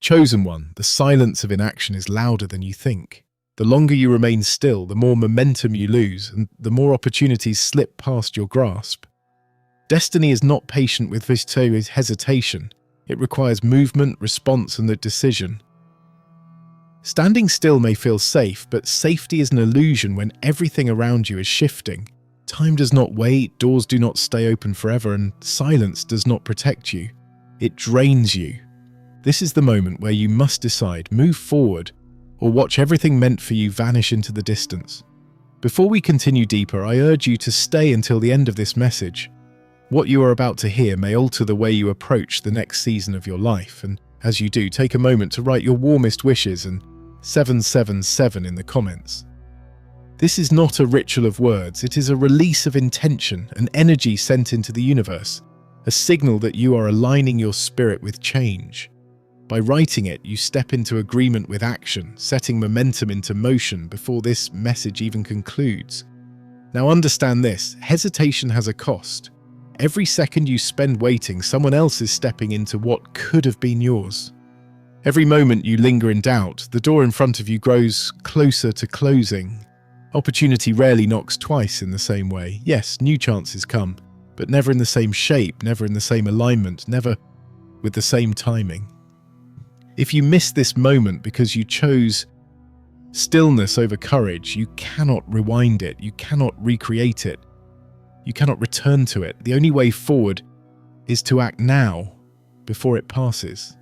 Chosen one, the silence of inaction is louder than you think. The longer you remain still, the more momentum you lose, and the more opportunities slip past your grasp. Destiny is not patient with hesitation. It requires movement, response, and the decision. Standing still may feel safe, but safety is an illusion when everything around you is shifting. Time does not wait, doors do not stay open forever, and silence does not protect you. It drains you. This is the moment where you must decide, move forward, or watch everything meant for you vanish into the distance. Before we continue deeper, I urge you to stay until the end of this message. What you are about to hear may alter the way you approach the next season of your life, and as you do, take a moment to write your warmest wishes and 777 in the comments. This is not a ritual of words, it is a release of intention, an energy sent into the universe, a signal that you are aligning your spirit with change. By writing it, you step into agreement with action, setting momentum into motion before this message even concludes. Now understand this, hesitation has a cost. Every second you spend waiting, someone else is stepping into what could have been yours. Every moment you linger in doubt, the door in front of you grows closer to closing. Opportunity rarely knocks twice in the same way. Yes, new chances come, but never in the same shape, never in the same alignment, never with the same timing. If you miss this moment because you chose stillness over courage, you cannot rewind it, you cannot recreate it, you cannot return to it. The only way forward is to act now, before it passes.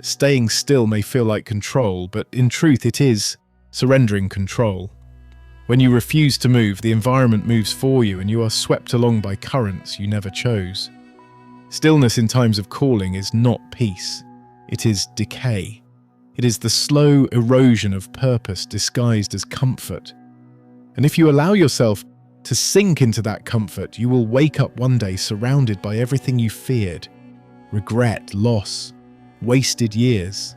Staying still may feel like control, but in truth it is surrendering control. When you refuse to move, the environment moves for you and you are swept along by currents you never chose. Stillness in times of calling is not peace. It is decay. It is the slow erosion of purpose disguised as comfort. And if you allow yourself to sink into that comfort, you will wake up one day surrounded by everything you feared: regret, loss, wasted years.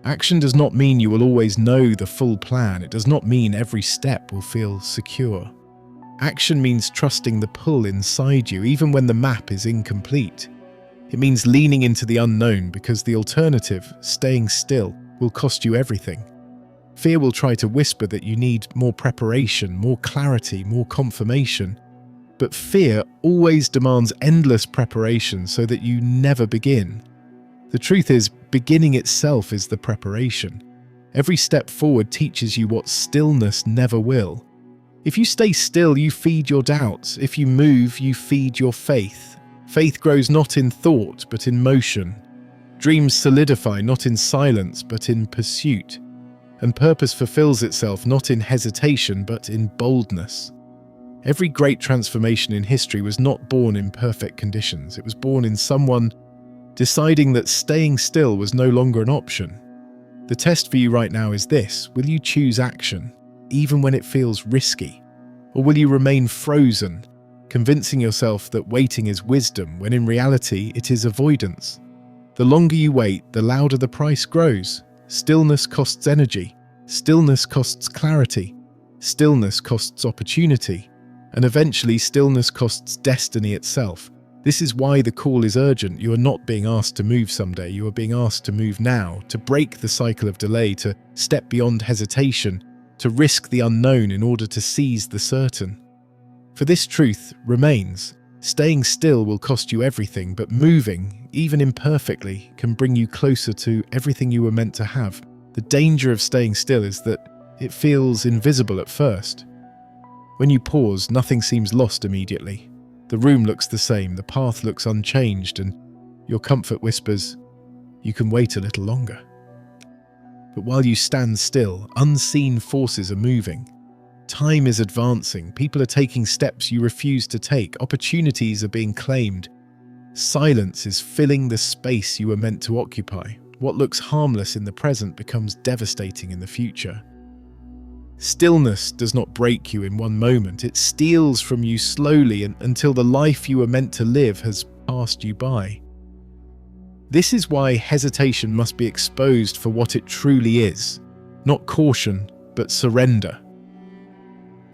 Action does not mean you will always know the full plan. It does not mean every step will feel secure. Action means trusting the pull inside you, even when the map is incomplete. It means leaning into the unknown because the alternative, staying still, will cost you everything. Fear will try to whisper that you need more preparation, more clarity, more confirmation. But fear always demands endless preparation so that you never begin. The truth is, beginning itself is the preparation. Every step forward teaches you what stillness never will. If you stay still, you feed your doubts. If you move, you feed your faith. Faith grows not in thought, but in motion. Dreams solidify not in silence, but in pursuit. And purpose fulfills itself not in hesitation, but in boldness. Every great transformation in history was not born in perfect conditions. It was born in someone deciding that staying still was no longer an option. The test for you right now is this: will you choose action, even when it feels risky? Or will you remain frozen, convincing yourself that waiting is wisdom, when in reality it is avoidance? The longer you wait, the louder the price grows. Stillness costs energy. Stillness costs clarity. Stillness costs opportunity. And eventually, stillness costs destiny itself. This is why the call is urgent. You are not being asked to move someday. You are being asked to move now, to break the cycle of delay, to step beyond hesitation, to risk the unknown in order to seize the certain. For this truth remains: staying still will cost you everything, but moving, even imperfectly, can bring you closer to everything you were meant to have. The danger of staying still is that it feels invisible at first. When you pause, nothing seems lost immediately. The room looks the same, the path looks unchanged, and your comfort whispers, you can wait a little longer. But while you stand still, unseen forces are moving. Time is advancing, people are taking steps you refuse to take, opportunities are being claimed. Silence is filling the space you were meant to occupy. What looks harmless in the present becomes devastating in the future. Stillness does not break you in one moment, it steals from you slowly until the life you were meant to live has passed you by. This is why hesitation must be exposed for what it truly is, not caution, but surrender.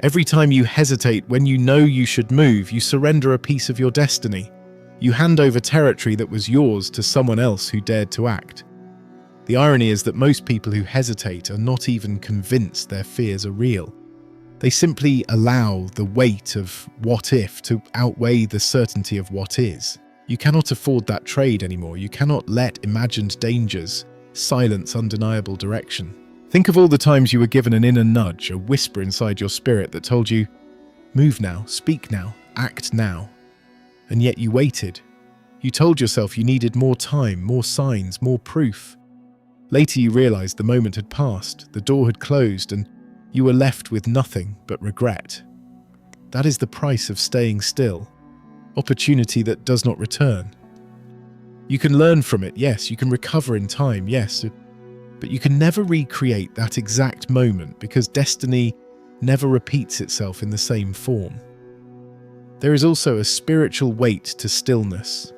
Every time you hesitate when you know you should move, you surrender a piece of your destiny. You hand over territory that was yours to someone else who dared to act. The irony is that most people who hesitate are not even convinced their fears are real. They simply allow the weight of what if to outweigh the certainty of what is. You cannot afford that trade anymore. You cannot let imagined dangers silence undeniable direction. Think of all the times you were given an inner nudge, a whisper inside your spirit that told you, move now, speak now, act now. And yet you waited. You told yourself you needed more time, more signs, more proof. Later you realized the moment had passed, the door had closed, and you were left with nothing but regret. That is the price of staying still. Opportunity that does not return. You can learn from it, yes. You can recover in time, yes. But you can never recreate that exact moment because destiny never repeats itself in the same form. There is also a spiritual weight to stillness.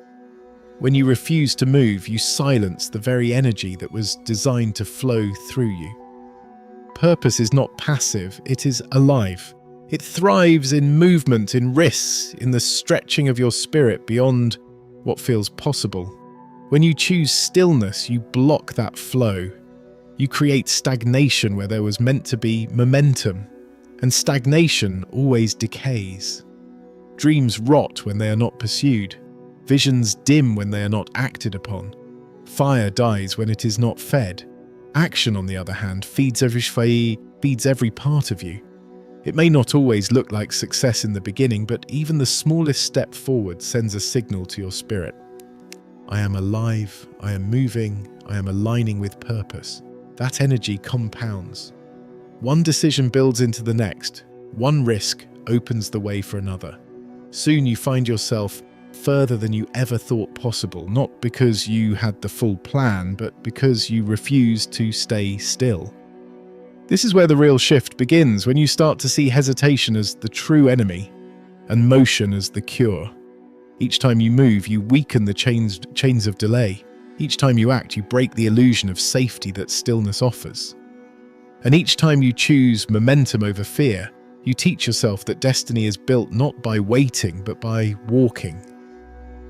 When you refuse to move, you silence the very energy that was designed to flow through you. Purpose is not passive, it is alive. It thrives in movement, in risks, in the stretching of your spirit beyond what feels possible. When you choose stillness, you block that flow. You create stagnation where there was meant to be momentum, and stagnation always decays. Dreams rot when they are not pursued. Visions dim when they are not acted upon. Fire dies when it is not fed. Action, on the other hand, feeds every part of you. It may not always look like success in the beginning, but even the smallest step forward sends a signal to your spirit. I am alive, I am moving, I am aligning with purpose. That energy compounds. One decision builds into the next. One risk opens the way for another. Soon you find yourself further than you ever thought possible, not because you had the full plan, but because you refused to stay still. This is where the real shift begins, when you start to see hesitation as the true enemy and motion as the cure. Each time you move, you weaken the chains of delay. Each time you act, you break the illusion of safety that stillness offers. And each time you choose momentum over fear, you teach yourself that destiny is built not by waiting, but by walking.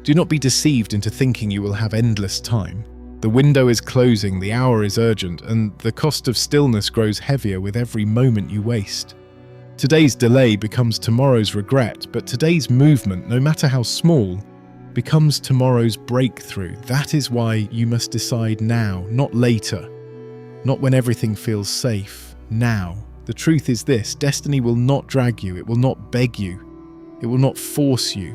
Do not be deceived into thinking you will have endless time. The window is closing, the hour is urgent, and the cost of stillness grows heavier with every moment you waste. Today's delay becomes tomorrow's regret, but today's movement, no matter how small, becomes tomorrow's breakthrough. That is why you must decide now, not later. Not when everything feels safe. Now. The truth is this: destiny will not drag you, it will not beg you, it will not force you.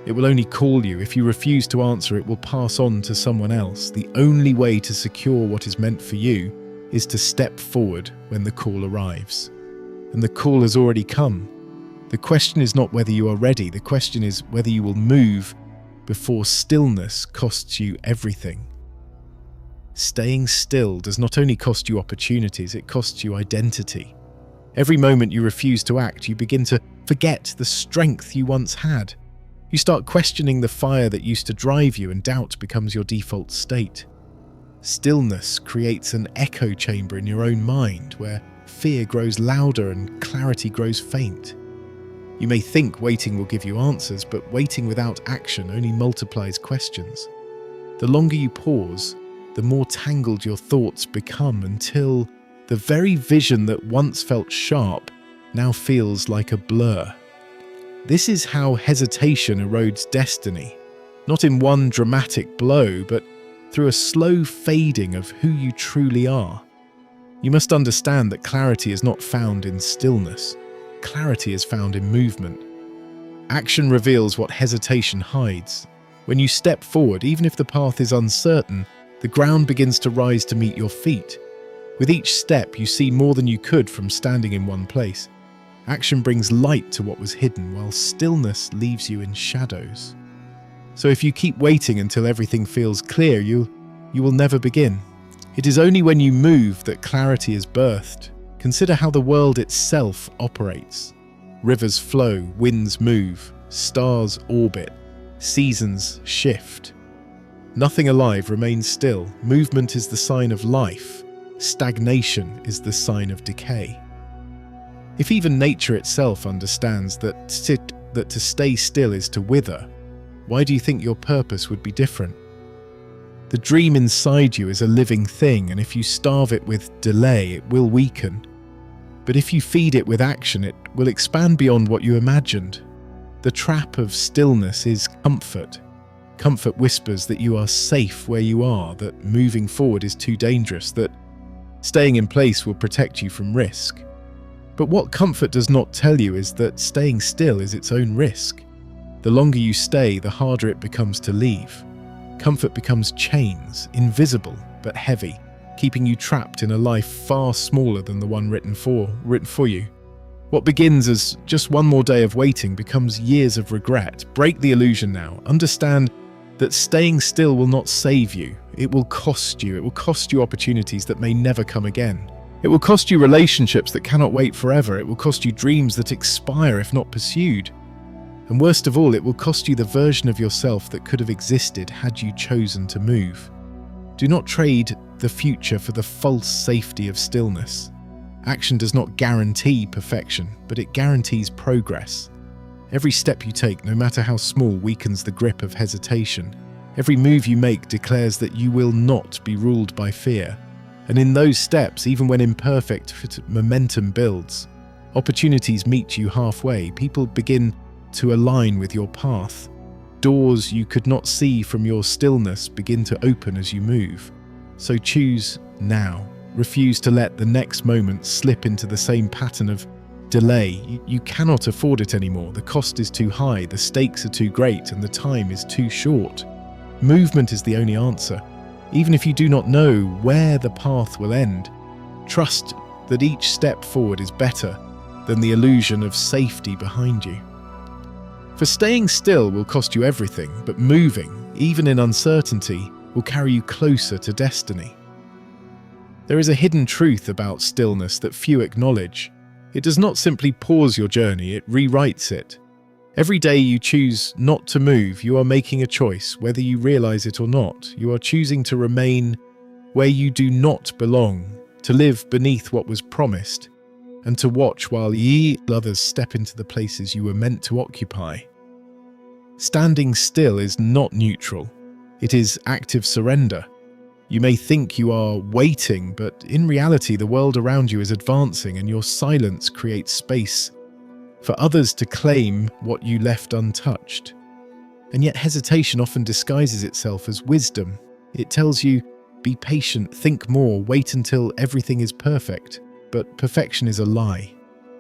It will only call you. If you refuse to answer, it will pass on to someone else. The only way to secure what is meant for you is to step forward when the call arrives. And the call has already come. The question is not whether you are ready, the question is whether you will move before stillness costs you everything. Staying still does not only cost you opportunities, it costs you identity. Every moment you refuse to act, you begin to forget the strength you once had. You start questioning the fire that used to drive you, and doubt becomes your default state. Stillness creates an echo chamber in your own mind where fear grows louder and clarity grows faint. You may think waiting will give you answers, but waiting without action only multiplies questions. The longer you pause, the more tangled your thoughts become, until the very vision that once felt sharp now feels like a blur. This is how hesitation erodes destiny, not in one dramatic blow, but through a slow fading of who you truly are. You must understand that clarity is not found in stillness. Clarity is found in movement. Action reveals what hesitation hides. When you step forward, even if the path is uncertain, the ground begins to rise to meet your feet. With each step, you see more than you could from standing in one place. Action brings light to what was hidden, while stillness leaves you in shadows. So if you keep waiting until everything feels clear, you will never begin. It is only when you move that clarity is birthed. Consider how the world itself operates. Rivers flow, winds move, stars orbit, seasons shift. Nothing alive remains still. Movement is the sign of life. Stagnation is the sign of decay. If even nature itself understands that to stay still is to wither, why do you think your purpose would be different? The dream inside you is a living thing, and if you starve it with delay, it will weaken. But if you feed it with action, it will expand beyond what you imagined. The trap of stillness is comfort. Comfort whispers that you are safe where you are, that moving forward is too dangerous, that staying in place will protect you from risk. But what comfort does not tell you is that staying still is its own risk. The longer you stay, the harder it becomes to leave. Comfort becomes chains, invisible but heavy, keeping you trapped in a life far smaller than the one written for you. What begins as just one more day of waiting becomes years of regret. Break the illusion now. Understand that staying still will not save you. It will cost you. It will cost you opportunities that may never come again. It will cost you relationships that cannot wait forever. It will cost you dreams that expire if not pursued. And worst of all, it will cost you the version of yourself that could have existed had you chosen to move. Do not trade the future for the false safety of stillness. Action does not guarantee perfection, but it guarantees progress. Every step you take, no matter how small, weakens the grip of hesitation. Every move you make declares that you will not be ruled by fear. And in those steps, even when imperfect, momentum builds. Opportunities meet you halfway. People begin to align with your path. Doors you could not see from your stillness begin to open as you move. So choose now. Refuse to let the next moment slip into the same pattern of delay. You cannot afford it anymore. The cost is too high, the stakes are too great, and the time is too short. Movement is the only answer. Even if you do not know where the path will end, trust that each step forward is better than the illusion of safety behind you. For staying still will cost you everything, but moving, even in uncertainty, will carry you closer to destiny. There is a hidden truth about stillness that few acknowledge. It does not simply pause your journey, it rewrites it. Every day you choose not to move, you are making a choice, whether you realize it or not. You are choosing to remain where you do not belong, to live beneath what was promised, and to watch while others step into the places you were meant to occupy. Standing still is not neutral. It is active surrender. You may think you are waiting, but in reality the world around you is advancing, and your silence creates space for others to claim what you left untouched. And yet hesitation often disguises itself as wisdom. It tells you, be patient, think more, wait until everything is perfect. But perfection is a lie.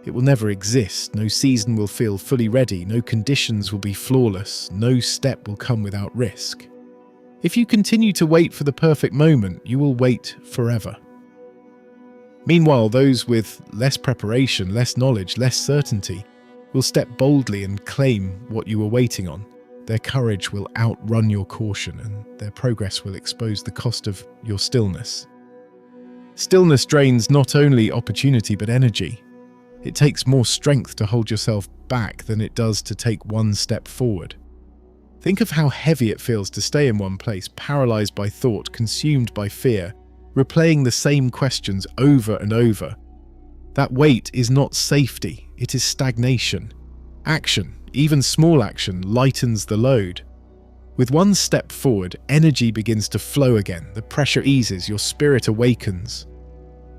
It will never exist. No season will feel fully ready. No conditions will be flawless. No step will come without risk. If you continue to wait for the perfect moment, you will wait forever. Meanwhile, those with less preparation, less knowledge, less certainty will step boldly and claim what you were waiting on. Their courage will outrun your caution, and their progress will expose the cost of your stillness. Stillness drains not only opportunity but energy. It takes more strength to hold yourself back than it does to take one step forward. Think of how heavy it feels to stay in one place, paralyzed by thought, consumed by fear, replaying the same questions over and over. That weight is not safety, it is stagnation. Action, even small action, lightens the load. With one step forward, energy begins to flow again, the pressure eases, your spirit awakens.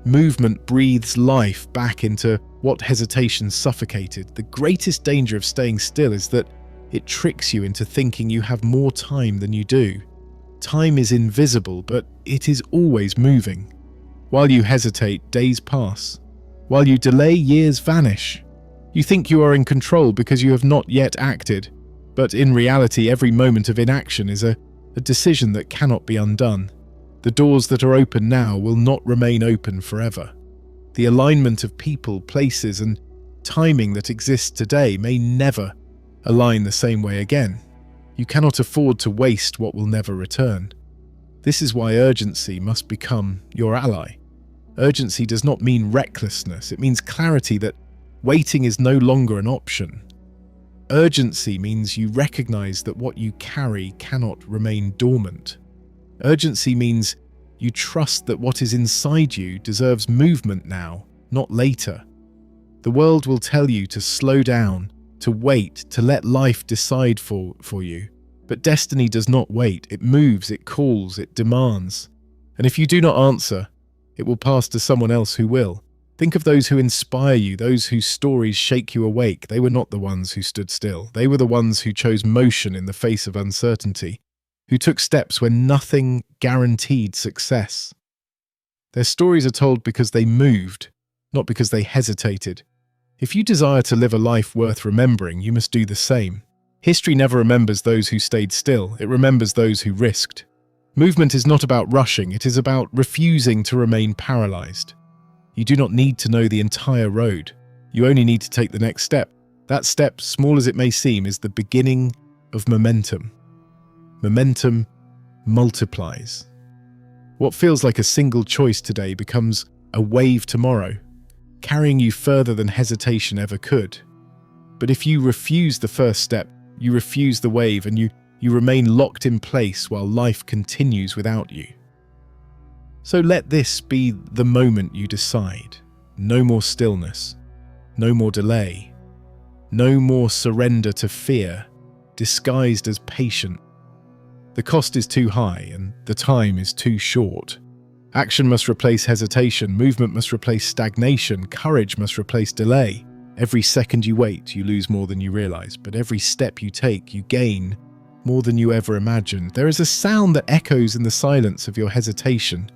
Movement breathes life back into what hesitation suffocated. The greatest danger of staying still is that it tricks you into thinking you have more time than you do. Time is invisible, but it is always moving. While you hesitate, days pass. While you delay, years vanish. You think you are in control because you have not yet acted, but in reality, every moment of inaction is a decision that cannot be undone. The doors that are open now will not remain open forever. The alignment of people, places, and timing that exists today may never align the same way again. You cannot afford to waste what will never return. This is why urgency must become your ally. Urgency does not mean recklessness, it means clarity that waiting is no longer an option. Urgency means you recognize that what you carry cannot remain dormant. Urgency means you trust that what is inside you deserves movement now, not later. The world will tell you to slow down, to wait, to let life decide for you. But destiny does not wait. It moves, it calls, it demands. And if you do not answer, it will pass to someone else who will. Think of those who inspire you, those whose stories shake you awake. They were not the ones who stood still. They were the ones who chose motion in the face of uncertainty, who took steps when nothing guaranteed success. Their stories are told because they moved, not because they hesitated. If you desire to live a life worth remembering, you must do the same. History never remembers those who stayed still. It remembers those who risked. Movement is not about rushing. It is about refusing to remain paralyzed. You do not need to know the entire road. You only need to take the next step. That step, small as it may seem, is the beginning of momentum. Momentum multiplies. What feels like a single choice today becomes a wave tomorrow, carrying you further than hesitation ever could. But if you refuse the first step, you refuse the wave, and you remain locked in place while life continues without you. So let this be the moment you decide. No more stillness, no more delay, no more surrender to fear, disguised as patience. The cost is too high and the time is too short. Action must replace hesitation, movement must replace stagnation, courage must replace delay. Every second you wait, you lose more than you realize, but every step you take, you gain more than you ever imagined. There is a sound that echoes in the silence of your hesitation,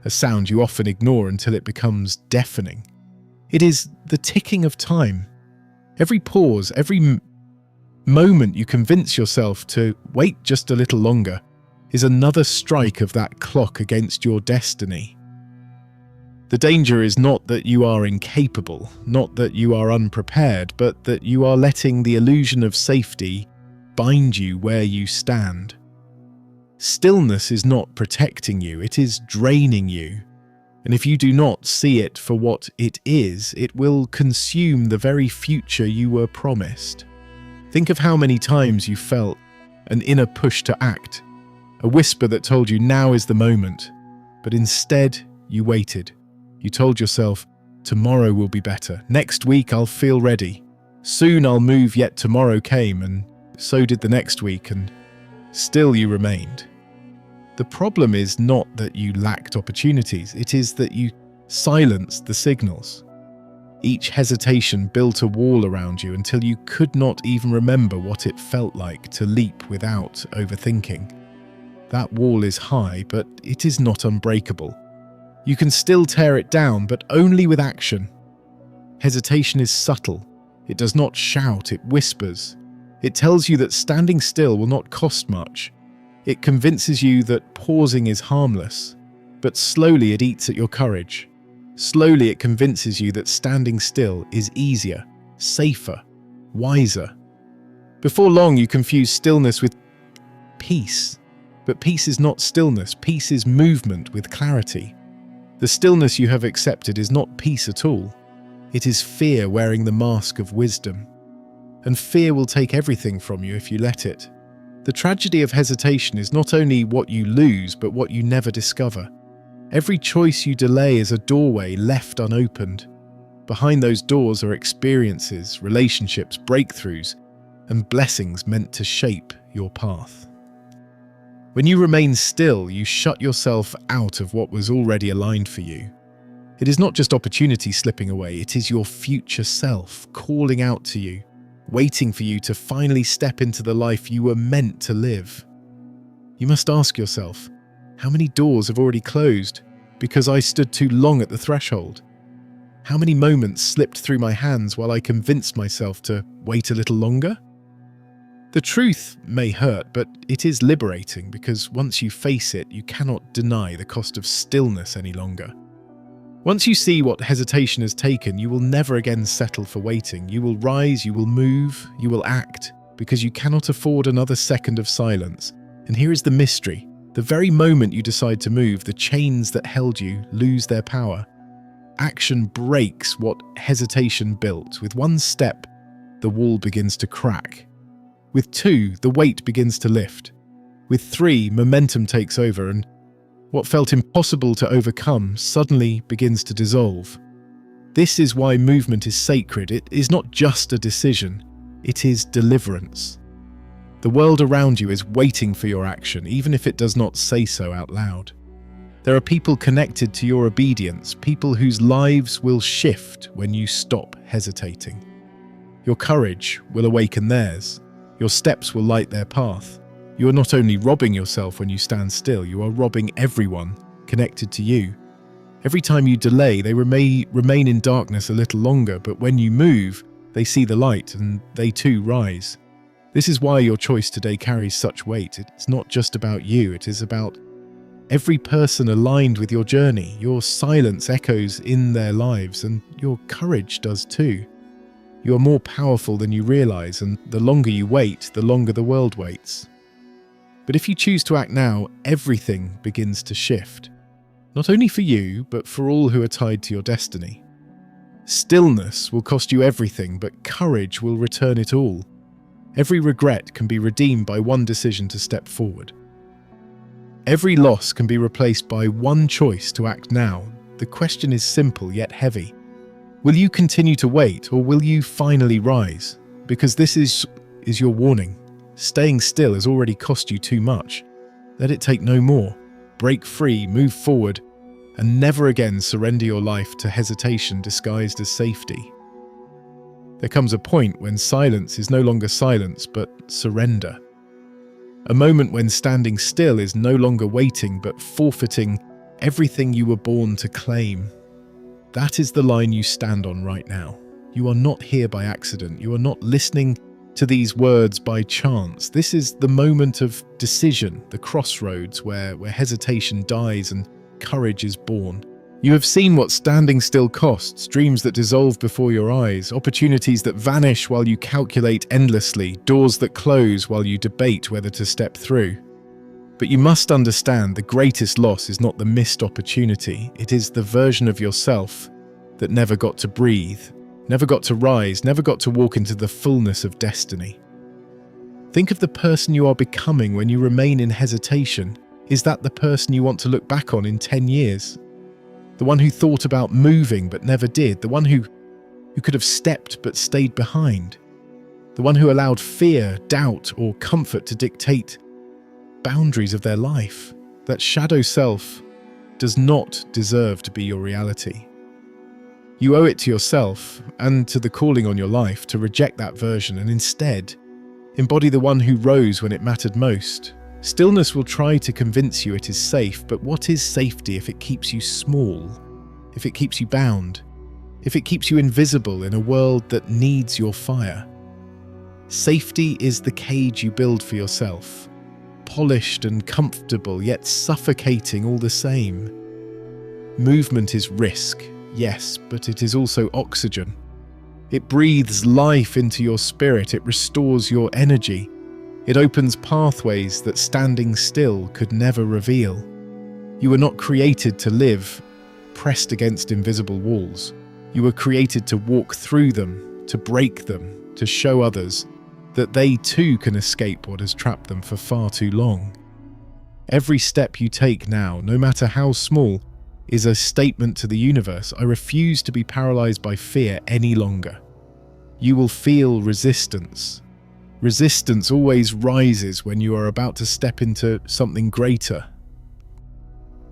a sound you often ignore until it becomes deafening. It is the ticking of time. Every pause, every moment you convince yourself to wait just a little longer is another strike of that clock against your destiny. The danger is not that you are incapable, not that you are unprepared, but that you are letting the illusion of safety bind you where you stand. Stillness is not protecting you, it is draining you. And if you do not see it for what it is, it will consume the very future you were promised. Think of how many times you felt an inner push to act, a whisper that told you now is the moment, but instead you waited. You told yourself, tomorrow will be better, next week I'll feel ready, soon I'll move, yet tomorrow came, and so did the next week, and still you remained. The problem is not that you lacked opportunities, it is that you silenced the signals. Each hesitation built a wall around you until you could not even remember what it felt like to leap without overthinking. That wall is high, but it is not unbreakable. You can still tear it down, but only with action. Hesitation is subtle. It does not shout, it whispers. It tells you that standing still will not cost much. It convinces you that pausing is harmless, but slowly it eats at your courage. Slowly it convinces you that standing still is easier, safer, wiser. Before long you confuse stillness with peace. But peace is not stillness, peace is movement with clarity. The stillness you have accepted is not peace at all. It is fear wearing the mask of wisdom. And fear will take everything from you if you let it. The tragedy of hesitation is not only what you lose, but what you never discover. Every choice you delay is a doorway left unopened. Behind those doors are experiences, relationships, breakthroughs, and blessings meant to shape your path. When you remain still, you shut yourself out of what was already aligned for you. It is not just opportunity slipping away, it is your future self calling out to you, waiting for you to finally step into the life you were meant to live. You must ask yourself, how many doors have already closed because I stood too long at the threshold? How many moments slipped through my hands while I convinced myself to wait a little longer? The truth may hurt, but it is liberating because once you face it, you cannot deny the cost of stillness any longer. Once you see what hesitation has taken, you will never again settle for waiting. You will rise, you will move, you will act, because you cannot afford another second of silence. And here is the mystery. The very moment you decide to move, the chains that held you lose their power. Action breaks what hesitation built. With one step, the wall begins to crack. With two, the weight begins to lift. With three, momentum takes over, and what felt impossible to overcome suddenly begins to dissolve. This is why movement is sacred. It is not just a decision, it is deliverance. The world around you is waiting for your action, even if it does not say so out loud. There are people connected to your obedience, people whose lives will shift when you stop hesitating. Your courage will awaken theirs. Your steps will light their path. You are not only robbing yourself when you stand still, you are robbing everyone connected to you. Every time you delay, they remain in darkness a little longer, but when you move, they see the light and they too rise. This is why your choice today carries such weight. It's not just about you, it is about every person aligned with your journey. Your silence echoes in their lives, and your courage does too. You are more powerful than you realize, and the longer you wait, the longer the world waits. But if you choose to act now, everything begins to shift. Not only for you, but for all who are tied to your destiny. Stillness will cost you everything, but courage will return it all. Every regret can be redeemed by one decision to step forward. Every loss can be replaced by one choice to act now. The question is simple yet heavy. Will you continue to wait, or will you finally rise? Because this is your warning. Staying still has already cost you too much. Let it take no more. Break free, move forward, and never again surrender your life to hesitation disguised as safety. There comes a point when silence is no longer silence, but surrender. A moment when standing still is no longer waiting, but forfeiting everything you were born to claim. That is the line you stand on right now. You are not here by accident. You are not listening to these words by chance. This is the moment of decision, the crossroads where hesitation dies and courage is born. You have seen what standing still costs, dreams that dissolve before your eyes, opportunities that vanish while you calculate endlessly, doors that close while you debate whether to step through. But you must understand the greatest loss is not the missed opportunity, it is the version of yourself that never got to breathe, never got to rise, never got to walk into the fullness of destiny. Think of the person you are becoming when you remain in hesitation. Is that the person you want to look back on in 10 years? The one who thought about moving but never did, the one who could have stepped but stayed behind, the one who allowed fear, doubt, or comfort to dictate boundaries of their life. That shadow self does not deserve to be your reality. You owe it to yourself and to the calling on your life to reject that version and instead embody the one who rose when it mattered most. Stillness will try to convince you it is safe, but what is safety if it keeps you small, if it keeps you bound, if it keeps you invisible in a world that needs your fire? Safety is the cage you build for yourself, polished and comfortable, yet suffocating all the same. Movement is risk, yes, but it is also oxygen. It breathes life into your spirit, it restores your energy. It opens pathways that standing still could never reveal. You were not created to live pressed against invisible walls. You were created to walk through them, to break them, to show others that they too can escape what has trapped them for far too long. Every step you take now, no matter how small, is a statement to the universe. I refuse to be paralyzed by fear any longer. You will feel resistance. Resistance always rises when you are about to step into something greater.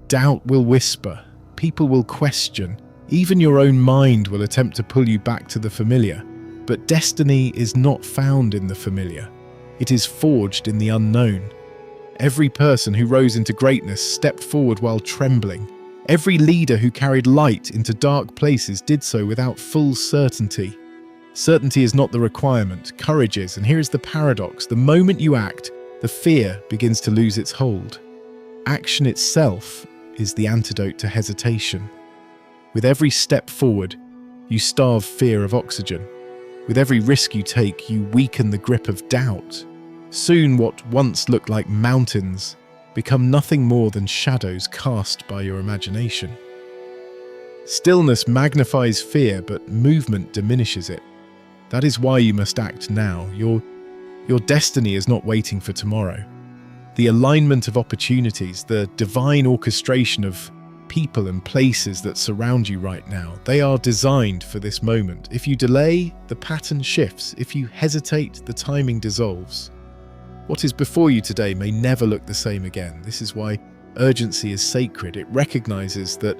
Doubt will whisper, people will question, even your own mind will attempt to pull you back to the familiar. But destiny is not found in the familiar. It is forged in the unknown. Every person who rose into greatness stepped forward while trembling. Every leader who carried light into dark places did so without full certainty. Certainty is not the requirement, courage is, and here is the paradox. The moment you act, the fear begins to lose its hold. Action itself is the antidote to hesitation. With every step forward, you starve fear of oxygen. With every risk you take, you weaken the grip of doubt. Soon what once looked like mountains become nothing more than shadows cast by your imagination. Stillness magnifies fear, but movement diminishes it. That is why you must act now. Your destiny is not waiting for tomorrow. The alignment of opportunities, the divine orchestration of people and places that surround you right now, they are designed for this moment. If you delay, the pattern shifts. If you hesitate, the timing dissolves. What is before you today may never look the same again. This is why urgency is sacred. It recognizes that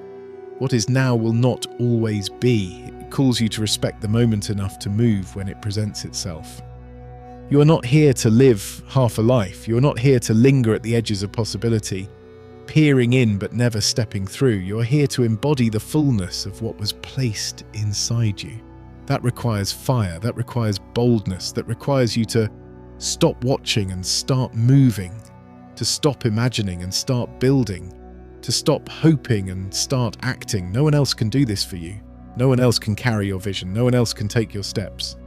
what is now will not always be. It calls you to respect the moment enough to move when it presents itself. You are not here to live half a life. You are not here to linger at the edges of possibility, peering in but never stepping through. You are here to embody the fullness of what was placed inside you. That requires fire, that requires boldness, that requires you to stop watching and start moving, to stop imagining and start building, to stop hoping and start acting. No one else can do this for you. No one else can carry your vision. No one else can take your steps.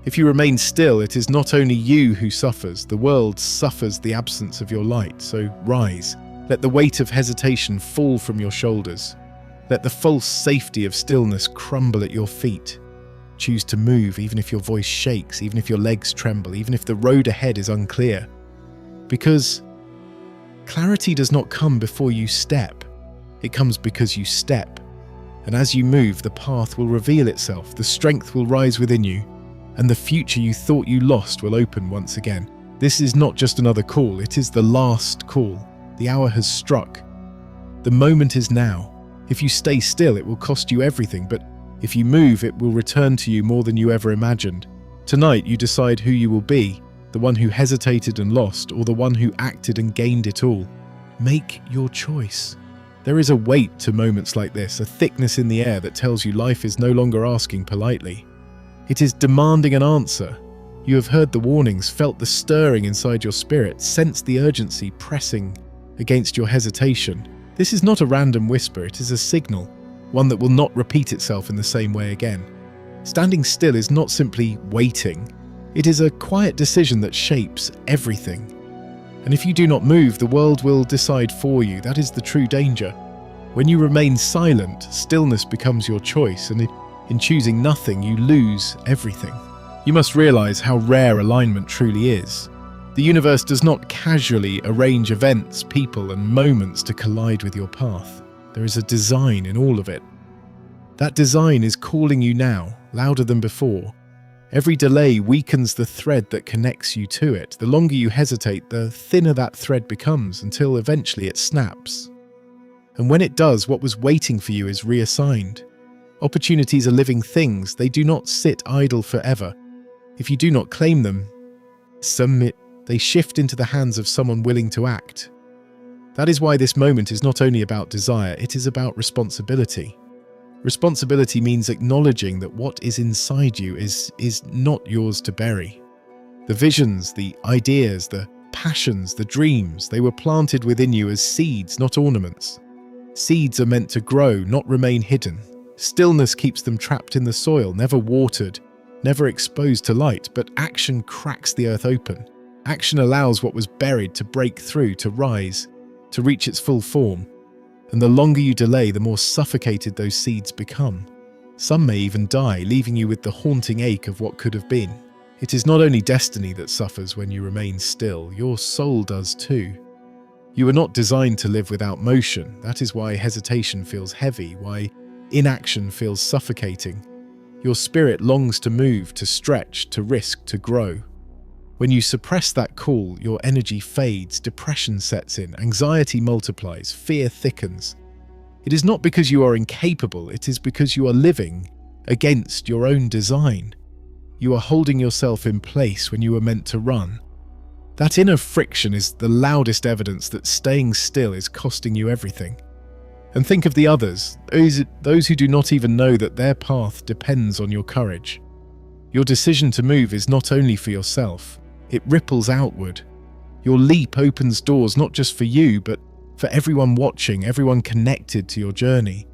If you remain still, it is not only you who suffers, the world suffers the absence of your light. So rise. Let the weight of hesitation fall from your shoulders. Let the false safety of stillness crumble at your feet. Choose to move, even if your voice shakes, even if your legs tremble, even if the road ahead is unclear. Because clarity does not come before you step. It comes because you step. And as you move, the path will reveal itself, the strength will rise within you, and the future you thought you lost will open once again. This is not just another call, it is the last call. The hour has struck. The moment is now. If you stay still, it will cost you everything, but if you move, it will return to you more than you ever imagined. Tonight, you decide who you will be, the one who hesitated and lost, or the one who acted and gained it all. Make your choice. There is a weight to moments like this, a thickness in the air that tells you life is no longer asking politely. It is demanding an answer. You have heard the warnings, felt the stirring inside your spirit, sensed the urgency pressing against your hesitation. This is not a random whisper, it is a signal, one that will not repeat itself in the same way again. Standing still is not simply waiting, it is a quiet decision that shapes everything. And if you do not move, the world will decide for you. That is the true danger. When you remain silent, stillness becomes your choice, and in choosing nothing, you lose everything. You must realize how rare alignment truly is. The universe does not casually arrange events, people, and moments to collide with your path. There is a design in all of it. That design is calling you now, louder than before. Every delay weakens the thread that connects you to it. The longer you hesitate, the thinner that thread becomes, until eventually it snaps. And when it does, what was waiting for you is reassigned. Opportunities are living things. They do not sit idle forever. If you do not claim them, they shift into the hands of someone willing to act. That is why this moment is not only about desire, it is about responsibility. Responsibility means acknowledging that what is inside you is not yours to bury. The visions, the ideas, the passions, the dreams, they were planted within you as seeds, not ornaments. Seeds are meant to grow, not remain hidden. Stillness keeps them trapped in the soil, never watered, never exposed to light, but action cracks the earth open. Action allows what was buried to break through, to rise, to reach its full form. And the longer you delay, the more suffocated those seeds become. Some may even die, leaving you with the haunting ache of what could have been. It is not only destiny that suffers when you remain still, your soul does too. You are not designed to live without motion. That is why hesitation feels heavy, why inaction feels suffocating. Your spirit longs to move, to stretch, to risk, to grow. When you suppress that call, your energy fades, depression sets in, anxiety multiplies, fear thickens. It is not because you are incapable, it is because you are living against your own design. You are holding yourself in place when you were meant to run. That inner friction is the loudest evidence that staying still is costing you everything. And think of the others, those who do not even know that their path depends on your courage. Your decision to move is not only for yourself, it ripples outward. Your leap opens doors not just for you, but for everyone watching, everyone connected to your journey.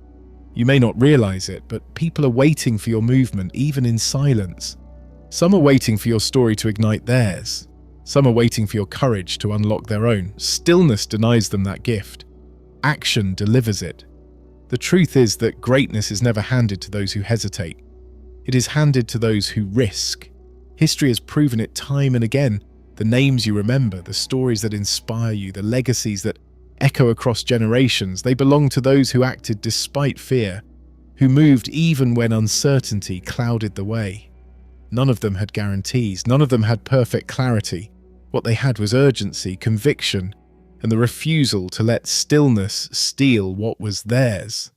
You may not realize it, but people are waiting for your movement, even in silence. Some are waiting for your story to ignite theirs. Some are waiting for your courage to unlock their own. Stillness denies them that gift. Action delivers it. The truth is that greatness is never handed to those who hesitate. It is handed to those who risk. History has proven it time and again. The names you remember, the stories that inspire you, the legacies that echo across generations, they belong to those who acted despite fear, who moved even when uncertainty clouded the way. None of them had guarantees, none of them had perfect clarity, What they had was urgency, conviction, and the refusal to let stillness steal what was theirs.